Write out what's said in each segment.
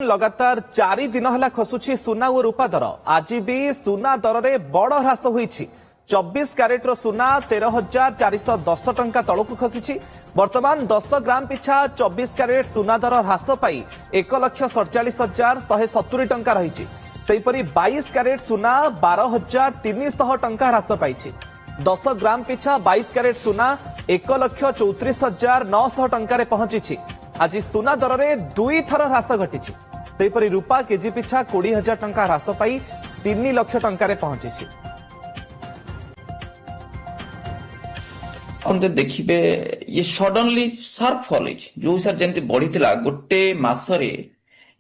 लगातार 4 दिन है खसुची सुना और रूपा दर आज भी सुना दर में बड़ ह्रास होईछि 24 क्यारेट्र सुना 13,410 टंका तलक खसी वर्तमान 10 ग्राम पिछा 24 क्यारेट सुना दर ह्रास पाई 1,47,170 टंका रही। सेहीपरि 22 क्यारेट सुना 12,300 टंका ह्रास पाई 10 ग्राम पिछा 22 क्यारेट सुना 1,34,900 टंका पहुंची। आज सुना दर में 2 थर ह्रास घटी। सेहीपरि रूपा केजी पिछा 20,000 टंका ह्रास पाई 3 लाख टंका पहुंची। देखिए ये सडनली शार्प फॉल जो हिसाब जमी बढ़ी गोटे मसरे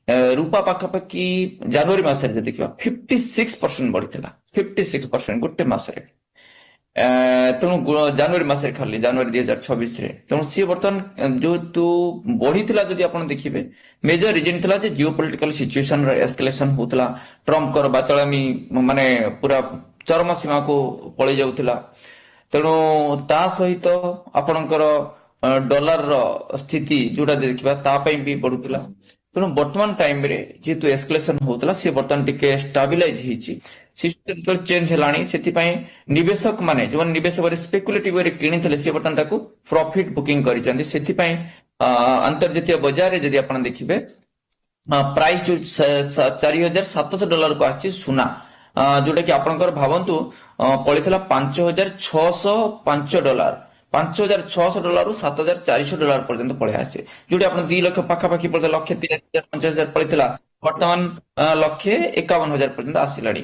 रूपा पाखापाखि जनवरी मसरे देखा 56% बढ़ी 56% गोटे मसरे तेणु जनवरी मसरे खाली जनवरी 2026 तेणु सी बर्तमान जो बढ़ी आप देखिए मेजर रिजन था जियो पॉलिटिकल सिचुएशन एस्केलेशन होता ट्रम्प कर बाचलामी माने पूरा चरम सीमा को पलि जाऊला तेणु ता सहित आपणकर डॉलर स्थिति जोटा देखा भी बढ़ुला तेणु वर्तमान टाइम रे जेतु एस्केलेशन होता सी बर्तमान टिके स्टेबलाइज होती चेंज है से निवेशक माने जो निवेश स्पेकुलेटिव किनी सी बर्तमान प्रॉफिट बुकिंग कर अंतर्जातीय बाजार रे जदि आपण देखिबे प्राइस जो $4,700 को आछि सुना जोटा कि आपनकर भावंतु पड़ीला $5,605 $5,600 ରୁ $7,400 पर्यंत पड़े आसे जोटी आप 2 लाख पाखापाखि पड़ता 1,03,000 50,000 पड़ीला वर्तमान 1,51,000 पर्यंत आसिलाणी।